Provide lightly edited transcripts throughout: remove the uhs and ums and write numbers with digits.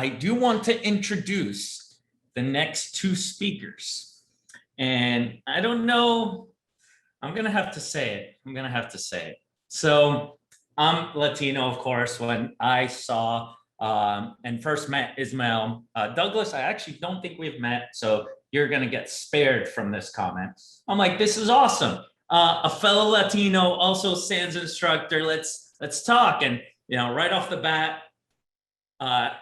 I do want to introduce the next two speakers. And I don't know, I'm going to have to say it. So I'm Latino, of course. When I saw and first met Ismael, Douglas, I actually don't think we've met. So you're going to get spared from this comment. I'm like, this is awesome. A fellow Latino, also SANS instructor. Let's talk. And, right off the bat,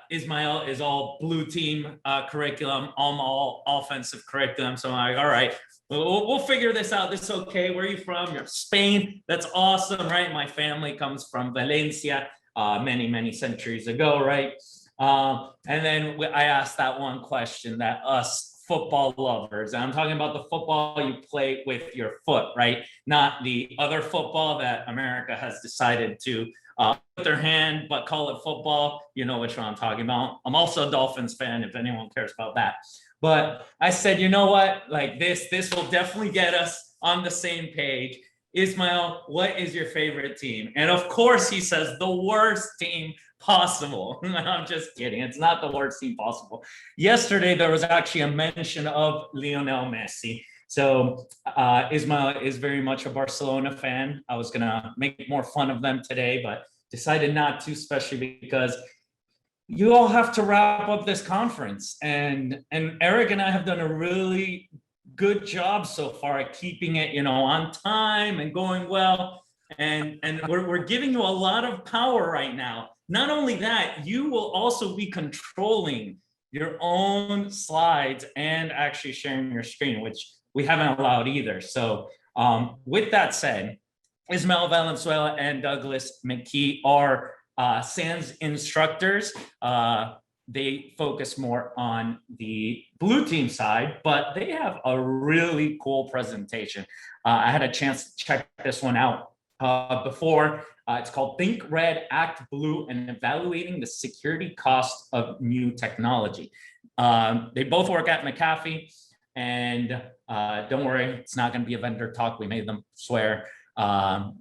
Ismael is all blue team curriculum. I'm all offensive curriculum. So I'm like, all right, we'll figure this out. This is okay. Where are you from? You're Spain. That's awesome, right? My family comes from Valencia many centuries ago, right? And then I asked that one question that us football lovers, and I'm talking about the football you play with your foot, right? Not the other football that America has decided to put their hand, but call it football. You know which one I'm talking about. I'm also a Dolphins fan, if anyone cares about that. But I said, you know what? Like this will definitely get us on the same page. Ismael, what is your favorite team? And of course, he says the worst team possible. I'm just kidding. It's not the worst team possible. Yesterday, there was actually a mention of Lionel Messi. So Ismael is very much a Barcelona fan. I was gonna make more fun of them today, but decided not to, especially because you all have to wrap up this conference. And Eric and I have done a really good job so far at keeping it, on time and going well. And we're giving you a lot of power right now. Not only that, you will also be controlling your own slides and actually sharing your screen, which we haven't allowed either. So with that said, Ismael, Valenzuela, and Douglas McKee are SANS instructors. They focus more on the blue team side, but they have a really cool presentation. I had a chance to check this one out before. It's called Think Red, Act Blue, and Evaluating the Security Cost of New Technology. They both work at McAfee, and don't worry, it's not going to be a vendor talk. We made them swear.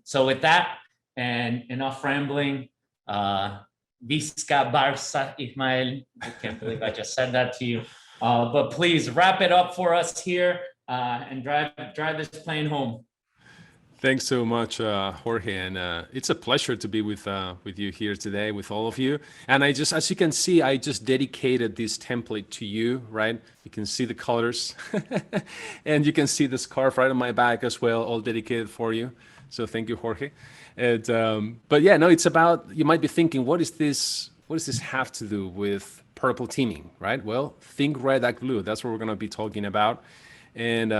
So with that, and enough rambling, Visca Barça, Ismael. I can't believe I just said that to you. But please wrap it up for us here and drive this plane home. Thanks so much, Jorge, and it's a pleasure to be with you here today, with all of you. And as you can see, I just dedicated this template to you, right? You can see the colors, and you can see the scarf right on my back as well, all dedicated for you. So thank you, Jorge. And but yeah, no, it's about. You might be thinking, what does this have to do with purple teaming, right? Well, think red, act blue. That's what we're going to be talking about. And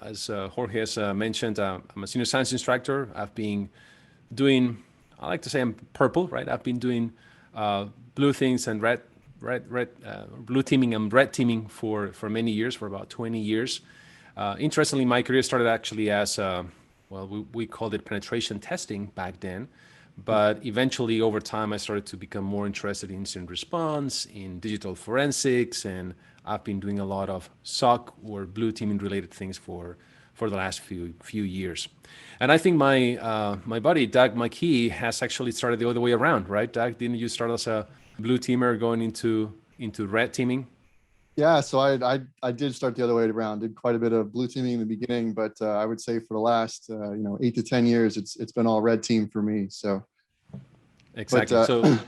as Jorge has mentioned, I'm a senior science instructor. I've been doing, I like to say I'm purple, right? I've been doing blue things and blue teaming and red teaming for many years, for about 20 years. Interestingly, my career started actually as, we called it penetration testing back then. But eventually, over time, I started to become more interested in incident response, in digital forensics, and I've been doing a lot of SOC or blue teaming related things for the last few years. And I think my buddy, Doug McKee, has actually started the other way around, right? Doug, didn't you start as a blue teamer going into red teaming? Yeah, so I did start the other way around. Did quite a bit of blue teaming in the beginning, but I would say for the last 8 to 10 years, it's been all red team for me. So exactly. But, so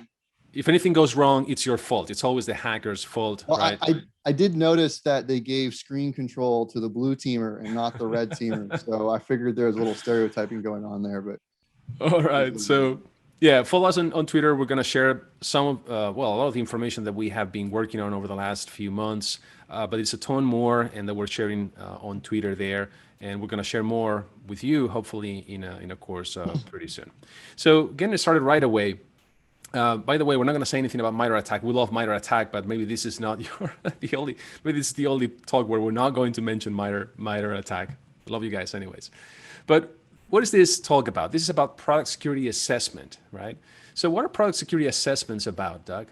if anything goes wrong, it's your fault. It's always the hacker's fault, well, right? I did notice that they gave screen control to the blue teamer and not the red teamer. So I figured there was a little stereotyping going on there. But all right, so. Yeah, follow us on Twitter. We're going to share some of, a lot of the information that we have been working on over the last few months, but it's a ton more, and that we're sharing on Twitter there. And we're going to share more with you, hopefully, in a course pretty soon. So getting started right away. By the way, we're not going to say anything about MITRE ATT&CK. We love MITRE ATT&CK, but maybe this is not maybe this is the only talk where we're not going to mention MITRE ATT&CK. I love you guys anyways. But what is this talk about? This is about product security assessment, right? So what are product security assessments about, Doug?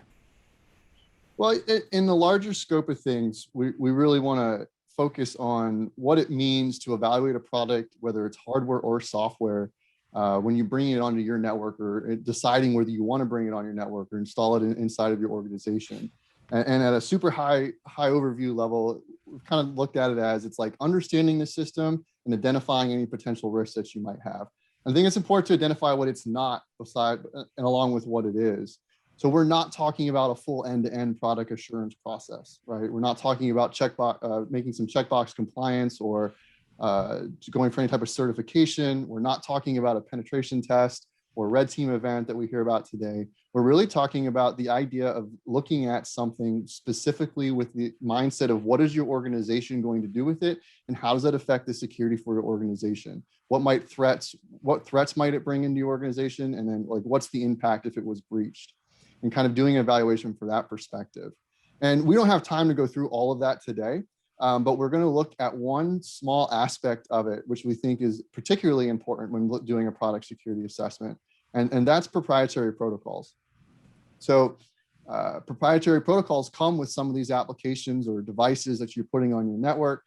Well, in the larger scope of things, we really want to focus on what it means to evaluate a product, whether it's hardware or software, when you bring it onto your network or deciding whether you want to bring it on your network or install it inside of your organization. And at a super high overview level, we've kind of looked at it as it's like understanding the system and identifying any potential risks that you might have. I think it's important to identify what it's not beside and along with what it is. So we're not talking about a full end-to-end product assurance process, right? We're not talking about making some checkbox compliance or going for any type of certification. We're not talking about a penetration test or red team event that we hear about today. We're really talking about the idea of looking at something specifically with the mindset of what is your organization going to do with it, and how does that affect the security for your organization? What threats might it bring into your organization, and then like what's the impact if it was breached, and kind of doing an evaluation for that perspective. And we don't have time to go through all of that today, but we're going to look at one small aspect of it, which we think is particularly important when doing a product security assessment, and that's proprietary protocols. So proprietary protocols come with some of these applications or devices that you're putting on your network.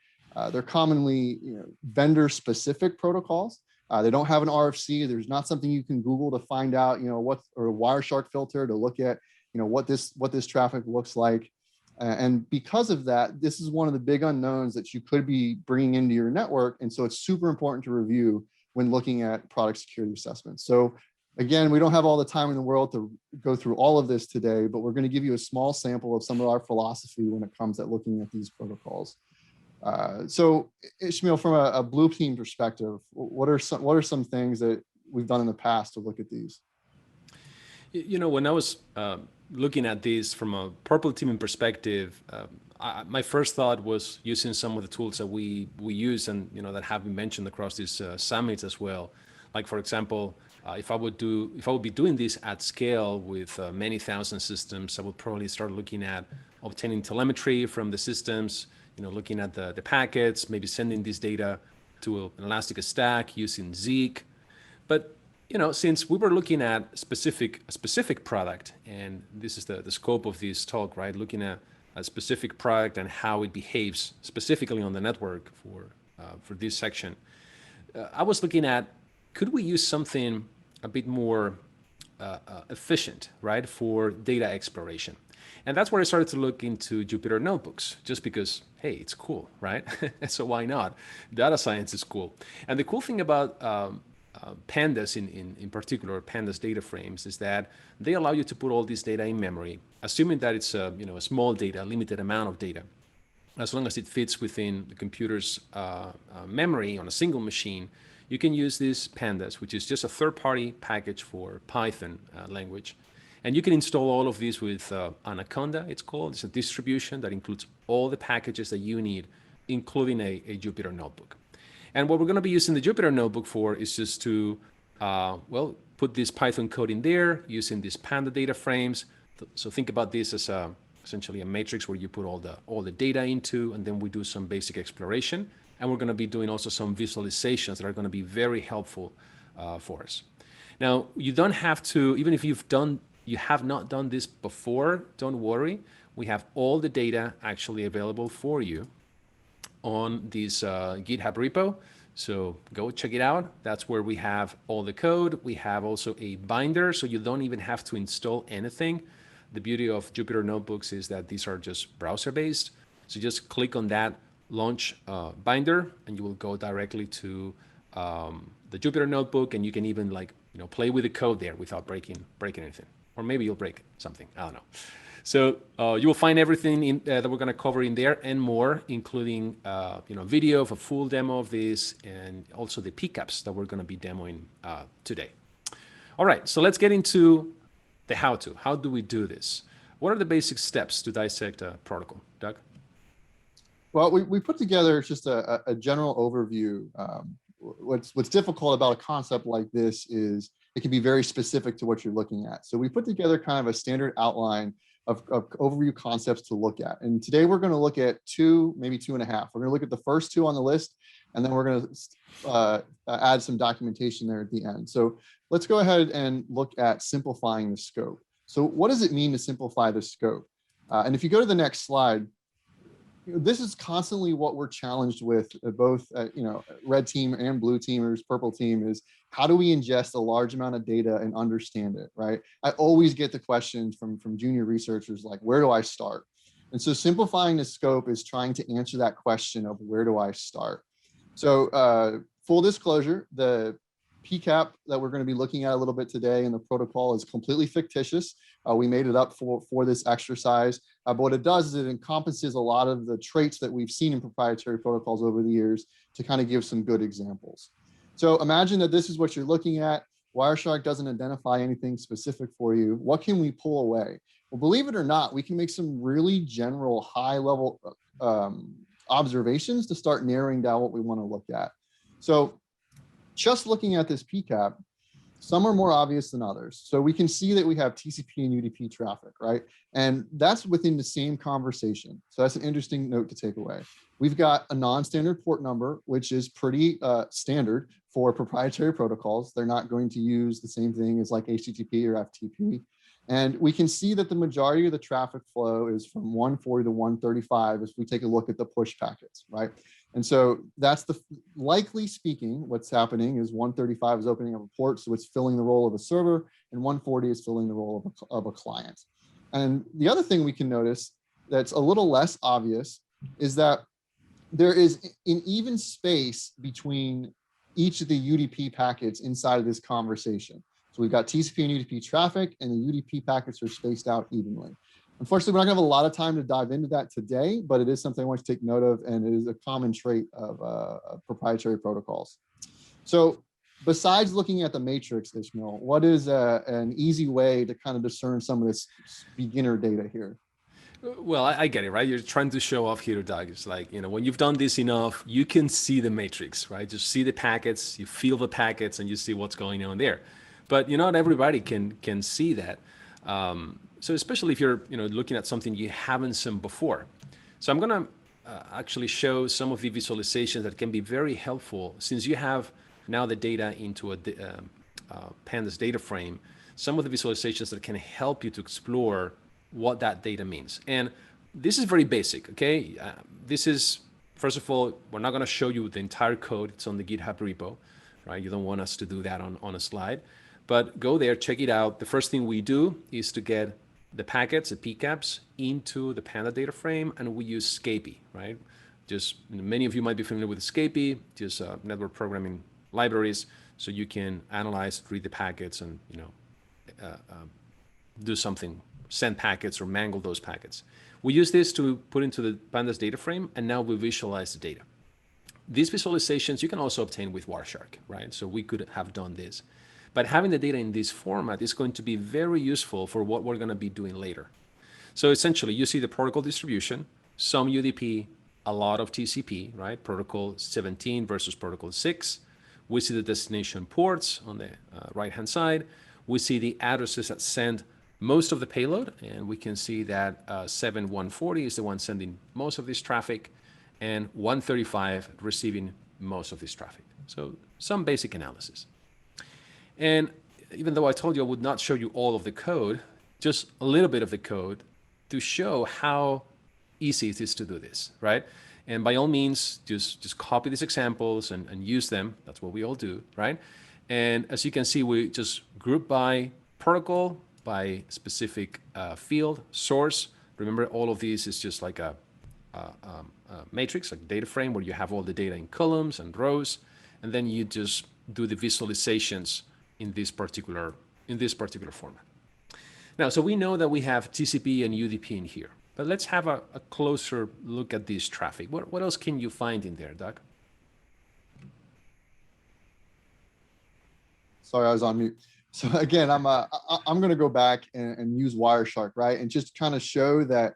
They're commonly vendor-specific protocols. They don't have an RFC. There's not something you can Google to find out, or a Wireshark filter to look at, what this traffic looks like. And because of that, this is one of the big unknowns that you could be bringing into your network. And so it's super important to review when looking at product security assessments. So again, we don't have all the time in the world to go through all of this today, but we're going to give you a small sample of some of our philosophy when it comes at looking at these protocols. So Ismael, from a blue team perspective, what are some things that we've done in the past to look at these? When I was looking at this from a purple teaming perspective, my first thought was using some of the tools that we use and that have been mentioned across these summits as well. Like, for example, if I would be doing this at scale with many thousand systems, I would probably start looking at obtaining telemetry from the systems, looking at the packets, maybe sending this data to an Elastic Stack using Zeek. But since we were looking at a specific product, and this is the scope of this talk, right? Looking at a specific product and how it behaves specifically on the network for this section, I was looking at, could we use something a bit more efficient, right, for data exploration? And that's where I started to look into Jupyter Notebooks, just because, hey, it's cool, right? So why not? Data science is cool. And the cool thing about pandas, in particular, pandas data frames, is that they allow you to put all this data in memory, assuming that it's a small data, limited amount of data. As long as it fits within the computer's memory on a single machine, you can use these pandas, which is just a third-party package for Python language. And you can install all of these with Anaconda, it's called. It's a distribution that includes all the packages that you need, including a Jupyter Notebook. And what we're going to be using the Jupyter Notebook for is just to, put this Python code in there using these Panda data frames. So think about this as essentially a matrix where you put all the data into, and then we do some basic exploration. And we're going to be doing also some visualizations that are going to be very helpful for us. Now, you don't have to, even if you have not done this before, don't worry. We have all the data actually available for you on this GitHub repo. So go check it out. That's where we have all the code. We have also a binder, so you don't even have to install anything. The beauty of Jupyter Notebooks is that these are just browser-based. So just click on that launch binder, and you will go directly to the Jupyter Notebook, and you can even play with the code there without breaking anything. Or maybe you'll break something, I don't know. So you will find everything that we're going to cover in there and more, including video of a full demo of this, and also the pickups that we're going to be demoing today. All right, so let's get into the how-to. How do we do this? What are the basic steps to dissect a protocol? Doug? Well, we put together just a general overview. What's difficult about a concept like this is it can be very specific to what you're looking at. So we put together kind of a standard outline of overview concepts to look at. And today we're going to look at two, maybe two and a half. We're going to look at the first two on the list, and then we're going to add some documentation there at the end. So let's go ahead and look at simplifying the scope. So what does it mean to simplify the scope? And if you go to the next slide, this is constantly what we're challenged with, both red team and blue teamers, purple team, is how do we ingest a large amount of data and understand it, right? I always get the questions from junior researchers like, where do I start? And so simplifying the scope is trying to answer that question of where do I start? So full disclosure, the PCAP that we're going to be looking at a little bit today in the protocol is completely fictitious. We made it up for this exercise, but what it does is it encompasses a lot of the traits that we've seen in proprietary protocols over the years to kind of give some good examples. So imagine that this is what you're looking at. Wireshark doesn't identify anything specific for you. What can we pull away? Well, believe it or not, we can make some really general high-level observations to start narrowing down what we want to look at. So just looking at this PCAP, some are more obvious than others. So we can see that we have TCP and UDP traffic, right? And that's within the same conversation. So that's an interesting note to take away. We've got a non-standard port number, which is pretty standard for proprietary protocols. They're not going to use the same thing as like HTTP or FTP. And we can see that the majority of the traffic flow is from 140 to 135 as we take a look at the push packets, right? And so that's likely speaking, what's happening is 135 is opening up a port, so it's filling the role of a server, and 140 is filling the role of a client. And the other thing we can notice that's a little less obvious is that there is an even space between each of the UDP packets inside of this conversation. So we've got TCP and UDP traffic, and the UDP packets are spaced out evenly. Unfortunately, we're not gonna have a lot of time to dive into that today, but it is something I want you to take note of, and it is a common trait of proprietary protocols. So besides looking at the matrix, Ismael, what is an easy way to kind of discern some of this beginner data here? Well, I get it, right? You're trying to show off here, Doug. It's like, when you've done this enough, you can see the matrix, right? Just see the packets, you feel the packets, and you see what's going on there. But not everybody can see that. So especially if you're looking at something you haven't seen before. So I'm gonna actually show some of the visualizations that can be very helpful since you have now the data into a pandas data frame. Some of the visualizations that can help you to explore what that data means. And this is very basic, okay? This is, first of all, we're not gonna show you the entire code. It's on the GitHub repo, right? You don't want us to do that on a slide. But go there, check it out. The first thing we do is to get the packets, the PCAPs, into the Panda data frame, and we use Scapy, right? Just many of you might be familiar with Scapy, just network programming libraries, so you can analyze, read the packets, and do something, send packets or mangle those packets. We use this to put into the Pandas data frame, and now we visualize the data. These visualizations you can also obtain with Wireshark, right? So we could have done this. But having the data in this format is going to be very useful for what we're going to be doing later. So essentially, you see the protocol distribution, some UDP, a lot of TCP, right? Protocol 17 versus protocol 6. We see the destination ports on the right-hand side. We see the addresses that send most of the payload, and we can see that 7140 is the one sending most of this traffic, and 135 receiving most of this traffic. So some basic analysis. And even though I told you I would not show you all of the code, just a little bit of the code to show how easy it is to do this, right? And by all means, just copy these examples and use them. That's what we all do, right? And as you can see, we just group by protocol, by specific field, source. Remember, all of these is just like a matrix, like data frame, where you have all the data in columns and rows, and then you just do the visualizations in this particular format. Now, so we know that we have TCP and UDP in here, but let's have a closer look at this traffic. What else can you find in there, Doug? Sorry, I was on mute. So again, I'm going to go back and use Wireshark, right? And just kind of show that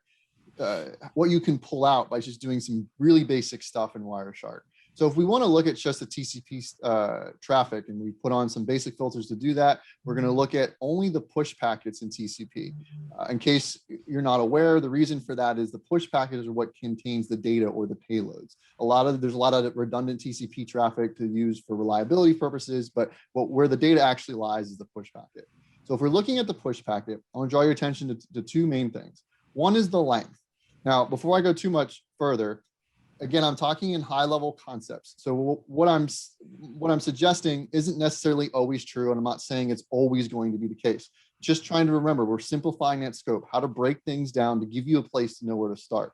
what you can pull out by just doing some really basic stuff in Wireshark. So if we want to look at just the TCP traffic, and we put on some basic filters to do that, we're going to look at only the push packets in TCP. In case you're not aware, the reason for that is the push packets are what contains the data or the payloads. There's a lot of redundant TCP traffic to use for reliability purposes, but where the data actually lies is the push packet. So if we're looking at the push packet, I want to draw your attention to two main things. One is the length. Now, before I go too much further, again, I'm talking in high level concepts. So what I'm suggesting isn't necessarily always true. And I'm not saying it's always going to be the case. Just trying to remember, we're simplifying that scope, how to break things down to give you a place to know where to start.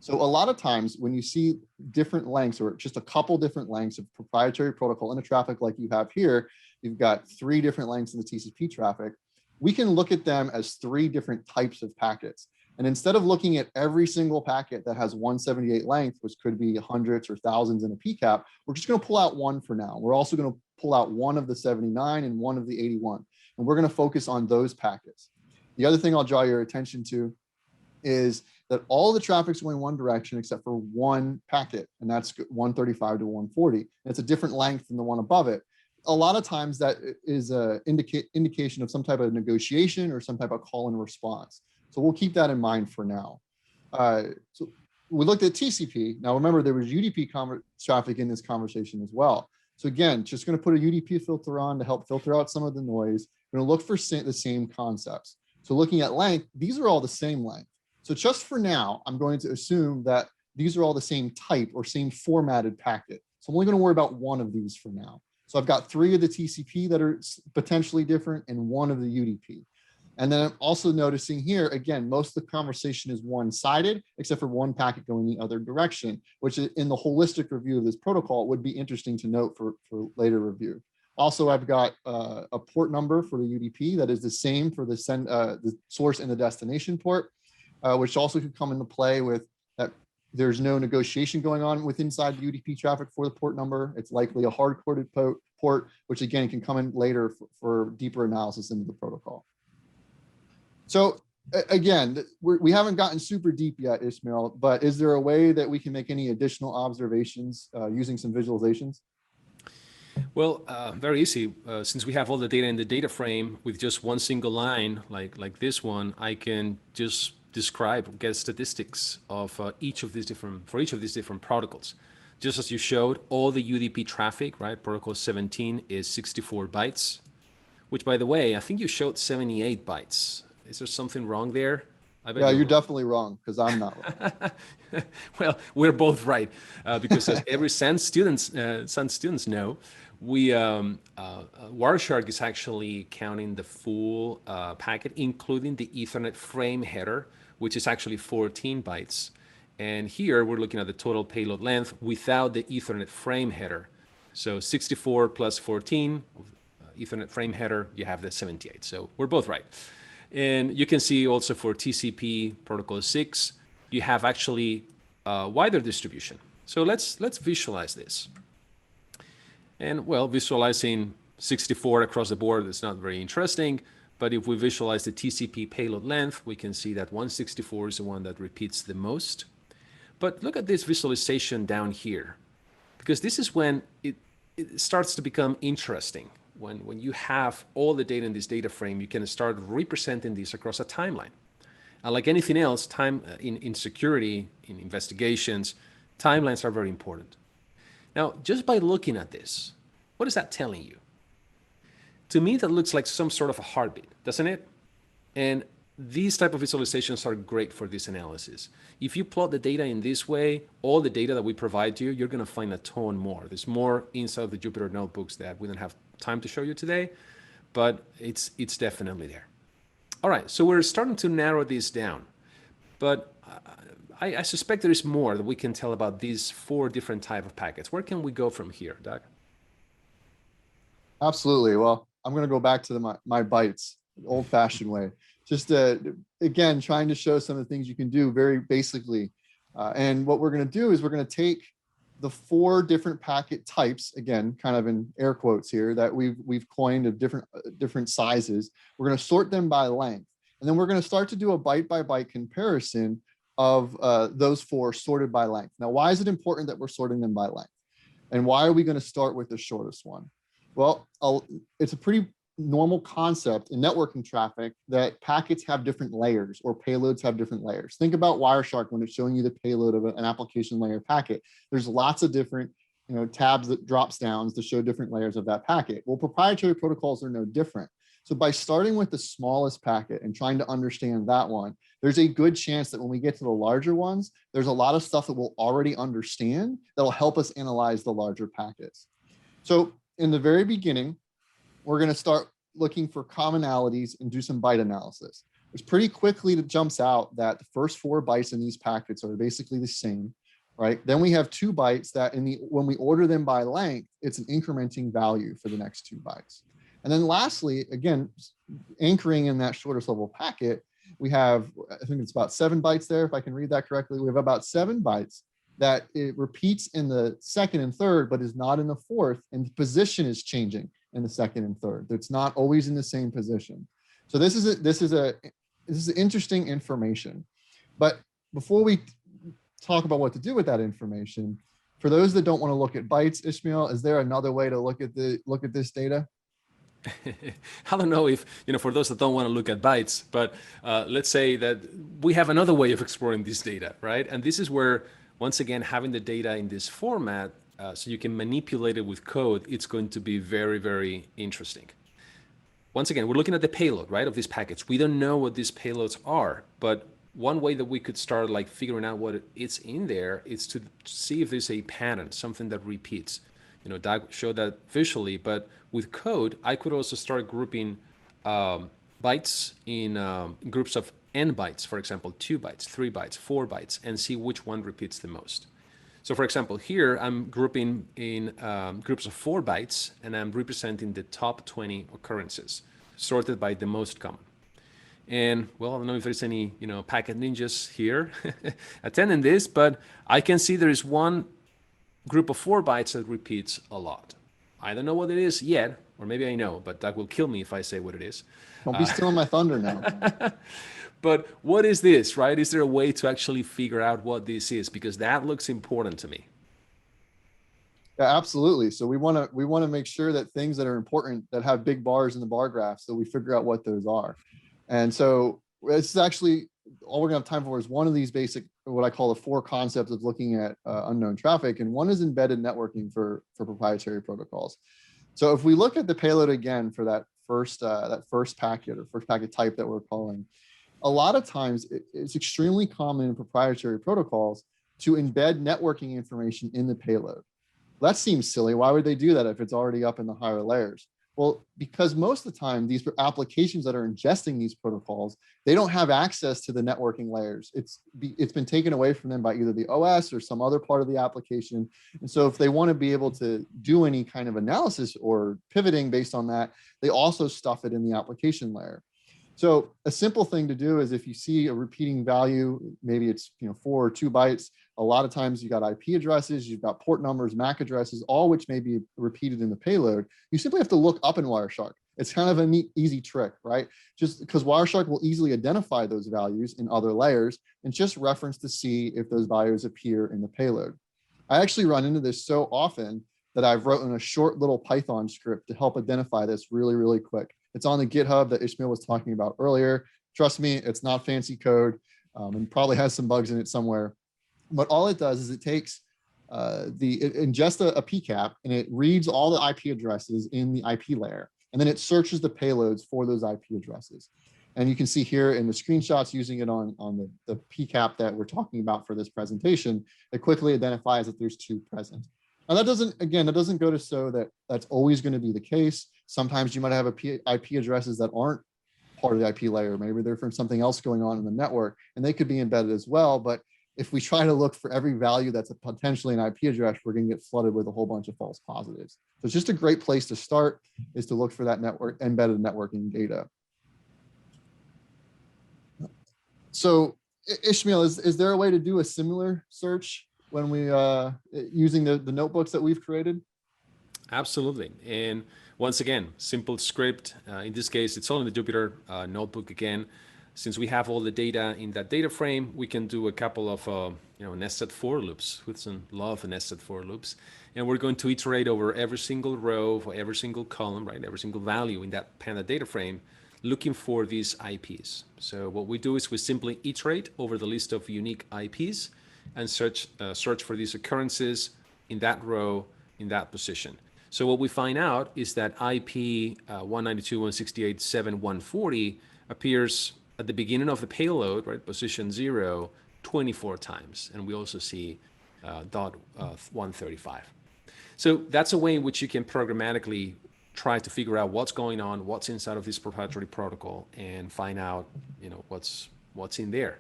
So a lot of times when you see different lengths or just a couple different lengths of proprietary protocol in a traffic like you have here, you've got 3 different lengths in the TCP traffic. We can look at them as 3 different types of packets. And instead of looking at every single packet that has 178 length, which could be hundreds or thousands in a PCAP, we're just going to pull out one for now. We're also going to pull out one of the 79 and one of the 81. And we're going to focus on those packets. The other thing I'll draw your attention to is that all the traffic's going one direction except for one packet, and that's 135 to 140. And it's a different length than the one above it. A lot of times that is an indication of some type of negotiation or some type of call and response. So we'll keep that in mind for now. So we looked at TCP. Now remember, there was UDP traffic in this conversation as well. So again, just going to put a UDP filter on to help filter out some of the noise. We're going to look for the same concepts. So looking at length, these are all the same length. So just for now, I'm going to assume that these are all the same type or same formatted packet. So I'm only going to worry about one of these for now. So I've got 3 of the TCP that are potentially different and 1 of the UDP. And then I'm also noticing here, again, most of the conversation is one-sided, except for one packet going the other direction, which in the holistic review of this protocol would be interesting to note for later review. Also, I've got a port number for the UDP that is the same for the source and the destination port, which also could come into play with that. There's no negotiation going on with inside the UDP traffic for the port number. It's likely a hard-coded port, which again can come in later for deeper analysis into the protocol. So again, we haven't gotten super deep yet, Ismael, but is there a way that we can make any additional observations using some visualizations? Well, very easy. Since we have all the data in the data frame with just one single line, like this one, I can just get statistics of each of these different protocols. Just as you showed, all the UDP traffic, right? Protocol 17 is 64 bytes, which, by the way, I think you showed 78 bytes. Is there something wrong there? Yeah, you're definitely wrong because I'm not wrong. Well, we're both right because as every SAN students know, Wireshark is actually counting the full packet, including the Ethernet frame header, which is actually 14 bytes. And here we're looking at the total payload length without the Ethernet frame header. So 64 plus 14, Ethernet frame header, you have the 78. So we're both right. And you can see also for TCP protocol 6, you have actually a wider distribution. So let's visualize this. And well, visualizing 64 across the board is not very interesting, but if we visualize the TCP payload length, we can see that 164 is the one that repeats the most. But look at this visualization down here, because this is when it starts to become interesting. When you have all the data in this data frame, you can start representing this across a timeline. And like anything else, in security, in investigations, timelines are very important. Now, just by looking at this, what is that telling you? To me, that looks like some sort of a heartbeat, doesn't it? And these type of visualizations are great for this analysis. If you plot the data in this way, all the data that we provide you, you're going to find a ton more. There's more inside the Jupyter notebooks that we don't have time to show you today, but it's definitely there. All right, so we're starting to narrow this down, but I suspect there is more that we can tell about these 4 different type of packets. Where can we go from here, Doug? Absolutely. Well, I'm going to go back to my bytes, old-fashioned way. Just again, trying to show some of the things you can do very basically. And what we're going to do is we're going to take the 4 different packet types, again, kind of in air quotes here, that we've coined of different sizes. We're going to sort them by length. And then we're going to start to do a byte by byte comparison of those 4 sorted by length. Now, why is it important that we're sorting them by length? And why are we going to start with the shortest one? Well, it's a pretty normal concept in networking traffic that packets have different layers or payloads have different layers. Think about Wireshark when it's showing you the payload of an application layer packet. There's lots of different tabs that drops downs to show different layers of that packet. Well, proprietary protocols are no different. So by starting with the smallest packet and trying to understand that one, there's a good chance that when we get to the larger ones, there's a lot of stuff that we'll already understand that'll help us analyze the larger packets. So in the very beginning, we're going to start looking for commonalities and do some byte analysis. It's pretty quickly that jumps out that the first 4 bytes in these packets are basically the same, right? Then we have 2 bytes that when we order them by length, it's an incrementing value for the next 2 bytes. And then lastly, again, anchoring in that shortest level packet, we have, I think it's about 7 bytes there, if I can read that correctly. We have about 7 bytes that it repeats in the second and third, but is not in the fourth, and the position is changing in the second and third. It's not always in the same position. So this is interesting information. But before we talk about what to do with that information, for those that don't want to look at bytes, Ismael, is there another way to look at this data? I don't know if, for those that don't want to look at bytes, but let's say that we have another way of exploring this data, right? And this is where, once again, having the data in this format, so you can manipulate it with code, it's going to be very, very interesting. Once again, we're looking at the payload, right, of these packets. We don't know what these payloads are, but one way that we could start like figuring out what it's in there is to see if there's a pattern, something that repeats. Doug showed that visually, but with code, I could also start grouping bytes in groups of n bytes, for example, 2 bytes, 3 bytes, 4 bytes, and see which one repeats the most. So for example, here I'm grouping in groups of 4 bytes, and I'm representing the top 20 occurrences, sorted by the most common. And well, I don't know if there's any, packet ninjas here attending this, but I can see there is one group of 4 bytes that repeats a lot. I don't know what it is yet, or maybe I know, but that will kill me if I say what it is. Don't be stealing my thunder now. But what is this, right? Is there a way to actually figure out what this is? Because that looks important to me. Yeah, absolutely. So we want to make sure that things that are important, that have big bars in the bar graph, so we figure out what those are. And so it's actually all we're gonna have time for is one of these basic, what I call the 4 concepts of looking at unknown traffic, and one is embedded networking for proprietary protocols. So if we look at the payload again for that first packet or first packet type that we're calling, a lot of times it's extremely common in proprietary protocols to embed networking information in the payload. That seems silly. Why would they do that if it's already up in the higher layers? Well, because most of the time, these applications that are ingesting these protocols, they don't have access to the networking layers. It's been taken away from them by either the OS or some other part of the application. And so if they want to be able to do any kind of analysis or pivoting based on that, they also stuff it in the application layer. So a simple thing to do is if you see a repeating value, maybe it's 4 or 2 bytes, a lot of times you got IP addresses, you've got port numbers, MAC addresses, all which may be repeated in the payload. You simply have to look up in Wireshark. It's kind of a neat, easy trick, right? Just because Wireshark will easily identify those values in other layers and just reference to see if those values appear in the payload. I actually run into this so often that I've written a short little Python script to help identify this really, really quick. It's on the GitHub that Ismael was talking about earlier. Trust me, it's not fancy code and probably has some bugs in it somewhere. But all it does is it takes it ingests a PCAP and it reads all the IP addresses in the IP layer. And then it searches the payloads for those IP addresses. And you can see here in the screenshots using it on the PCAP that we're talking about for this presentation, it quickly identifies that there's 2 present. Now that doesn't go to show that that's always going to be the case. Sometimes you might have IP addresses that aren't part of the IP layer. Maybe they're from something else going on in the network and they could be embedded as well. But if we try to look for every value that's potentially an IP address, we're going to get flooded with a whole bunch of false positives. So it's just a great place to start is to look for that embedded networking data. So Ismael, is there a way to do a similar search when we using the notebooks that we've created? Absolutely. And once again, simple script. In this case, it's all in the Jupyter notebook again. Since we have all the data in that data frame, we can do a couple of nested for loops. Whitson love nested for loops. And we're going to iterate over every single row, or every single column, right? Every single value in that Panda data frame, looking for these IPs. So what we do is we simply iterate over the list of unique IPs and search for these occurrences in that row, in that position. So what we find out is that IP 192.168.7.140 appears at the beginning of the payload, right, position 0, 24 times. And we also see dot 135. So that's a way in which you can programmatically try to figure out what's going on, what's inside of this proprietary protocol, and find out, what's in there.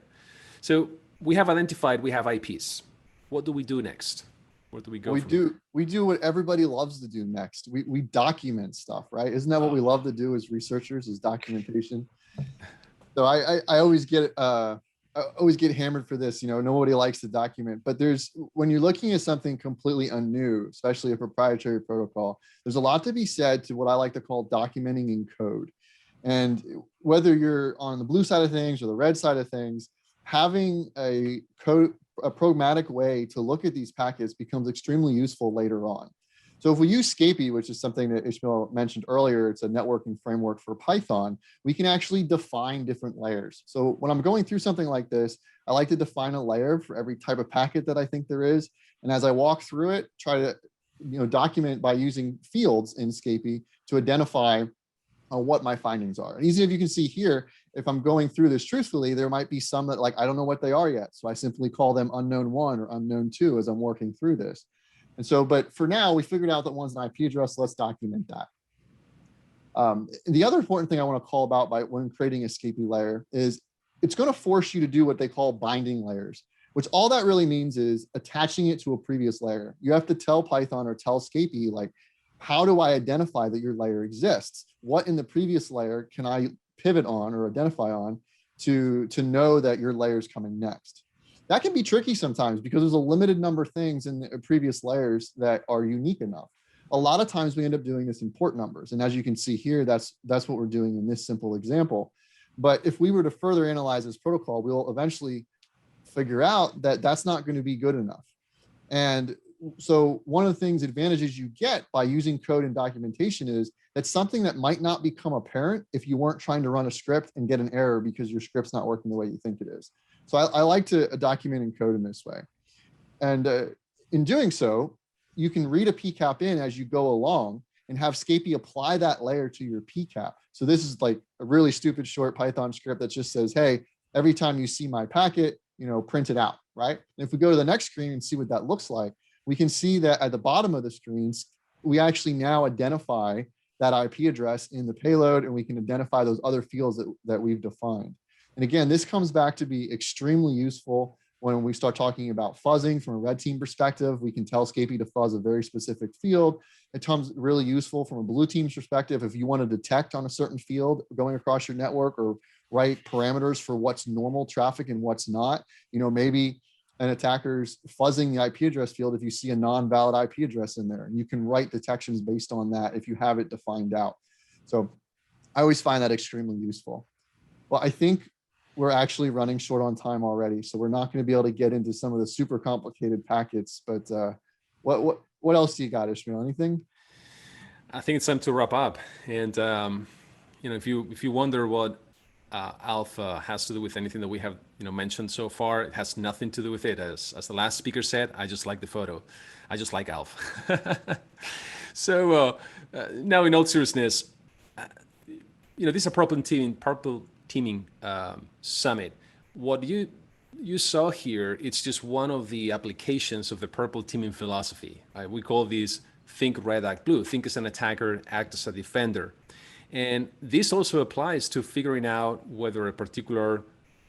So we have identified we have IPs. What do we do next? Where do we go? We do what everybody loves to do next. We document stuff, right? Isn't that what we love to do as researchers, is documentation? So I always get hammered for this. Nobody likes to document, but when you're looking at something completely new, especially a proprietary protocol, there's a lot to be said to what I like to call documenting in code. And whether you're on the blue side of things or the red side of things, having a programmatic way to look at these packets becomes extremely useful later on. So if we use Scapy, which is something that Ismael mentioned earlier, it's a networking framework for Python, we can actually define different layers. So when I'm going through something like this, I like to define a layer for every type of packet that I think there is. And as I walk through it, try to document by using fields in Scapy to identify what my findings are. And easy, if you can see here, if I'm going through this truthfully, there might be some that I don't know what they are yet. So I simply call them unknown 1 or unknown 2 as I'm working through this. And so, but for now, we figured out that one's an IP address. Let's document that. The other important thing I want to call about when creating a Scapy layer is it's going to force you to do what they call binding layers, which all that really means is attaching it to a previous layer. You have to tell Python or tell Scapy, how do I identify that your layer exists? What in the previous layer can I pivot on or identify on to know that your layer is coming next? That can be tricky sometimes because there's a limited number of things in the previous layers that are unique enough. A lot of times we end up doing this in port numbers. And as you can see here, that's what we're doing in this simple example. But if we were to further analyze this protocol, we'll eventually figure out that that's not going to be good enough. And so one of the advantages you get by using code and documentation is that something that might not become apparent if you weren't trying to run a script and get an error because your script's not working the way you think it is. So I like to document in code in this way. And in doing so, you can read a PCAP in as you go along and have Scapy apply that layer to your PCAP. So this is a really stupid short Python script that just says, hey, every time you see my packet, print it out, right? And if we go to the next screen and see what that looks like, we can see that at the bottom of the screens, we actually now identify that IP address in the payload, and we can identify those other fields that we've defined. And again, this comes back to be extremely useful when we start talking about fuzzing from a red team perspective. We can tell Scapy to fuzz a very specific field. It comes really useful from a blue team's perspective if you want to detect on a certain field going across your network or write parameters for what's normal traffic and what's not. Maybe an attacker's fuzzing the IP address field if you see a non-valid IP address in there. And you can write detections based on that if you have it defined out. So I always find that extremely useful. Well, I think we're actually running short on time already, so we're not going to be able to get into some of the super complicated packets. But what else do you got, Ismael? Anything? I think it's time to wrap up. And if you wonder what alpha has to do with anything that we have mentioned so far, it has nothing to do with it. As the last speaker said, I just like the photo. I just like alpha. So now, in all seriousness, this is a purple teaming summit. What you saw here, it's just one of the applications of the purple teaming philosophy. Right? We call these think red, act blue. Think as an attacker, act as a defender. And this also applies to figuring out whether a particular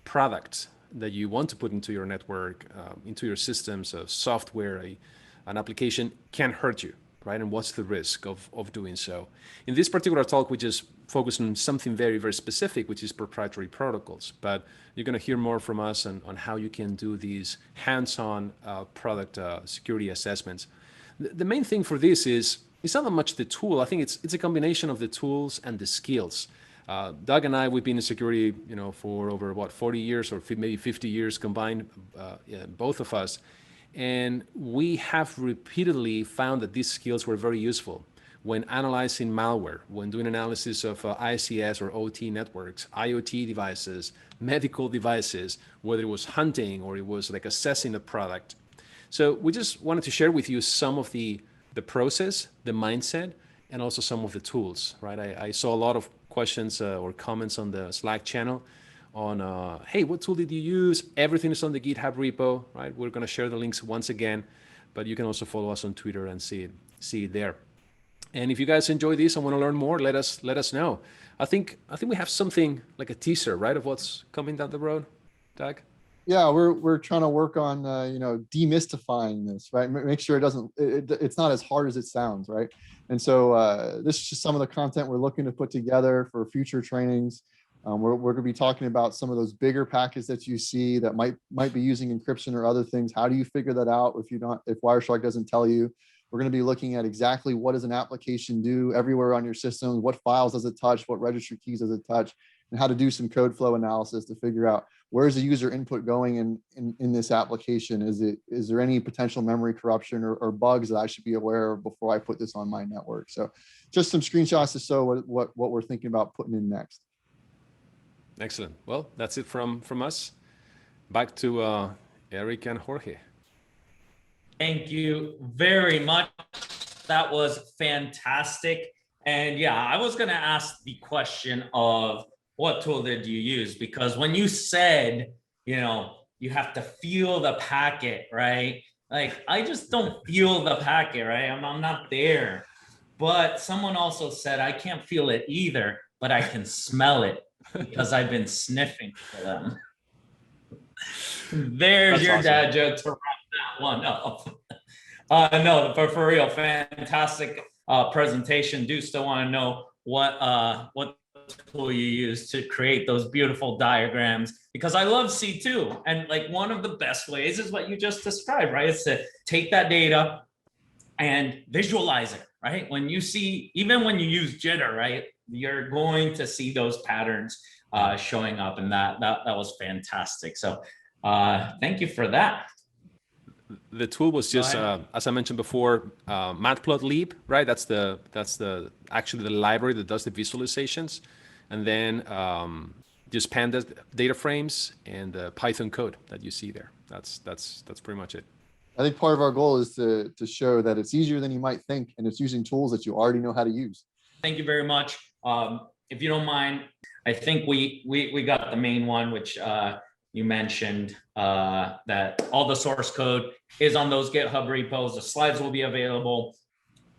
product that you want to put into your network, into your systems, of software, an application can hurt you, right? And what's the risk of doing so? In this particular talk, we just focus on something very, very specific, which is proprietary protocols. But you're going to hear more from us on how you can do these hands-on product security assessments. The main thing for this is, it's not that much the tool. I think it's a combination of the tools and the skills. Doug and I, we've been in security, for over 40 years or maybe 50 years combined, both of us. And we have repeatedly found that these skills were very useful when analyzing malware, when doing analysis of ICS or OT networks, IoT devices, medical devices, whether it was hunting or it was assessing a product. So we just wanted to share with you some of the the process, the mindset, and also some of the tools, right? I saw a lot of questions or comments on the Slack channel on, hey, what tool did you use? Everything is on the GitHub repo, right? We're going to share the links once again, but you can also follow us on Twitter and see it there. And if you guys enjoy this and want to learn more, let us know. I think we have something like a teaser, right, of what's coming down the road, Doug? Yeah, we're trying to work on demystifying this, right? Make sure it's not as hard as it sounds, right? And so this is just some of the content we're looking to put together for future trainings. We're going to be talking about some of those bigger packets that you see that might be using encryption or other things. How do you figure that out if Wireshark doesn't tell you? We're going to be looking at exactly what does an application do everywhere on your system, what files does it touch, what registry keys does it touch, and how to do some code flow analysis to figure out where's the user input going in this application. Is there any potential memory corruption or bugs that I should be aware of before I put this on my network? So just some screenshots to show what we're thinking about putting in next. Excellent. Well, that's it from us. Back to Eric and Jorge. Thank you very much. That was fantastic. And yeah, I was going to ask the question of what tool did you use? Because when you said, you have to feel the packet, right? Like, I just don't feel the packet, right? I'm not there. But someone also said, I can't feel it either, but I can smell it because I've been sniffing for them. There's your awesome dad joke to wrap that one up. No, for real, fantastic presentation. Do still want to know what tool you use to create those beautiful diagrams, because I love C2, and like one of the best ways is what you just described, right? It's to take that data and visualize it, right? When you see, even when you use jitter, right, you're going to see those patterns showing up, and that was fantastic. So thank you for that. The tool was just, as I mentioned before, Matplotlib, right? That's actually the library that does the visualizations, and then just pandas data frames and Python code that you see there. That's pretty much it. I think part of our goal is to show that it's easier than you might think, and it's using tools that you already know how to use. Thank you very much. If you don't mind, I think we got the main one, which you mentioned that all the source code is on those GitHub repos. The slides will be available.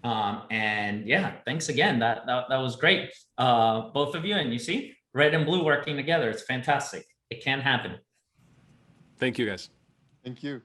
And yeah, thanks again. That was great. Both of you, and you see red and blue working together. It's fantastic. It can happen. Thank you, guys. Thank you.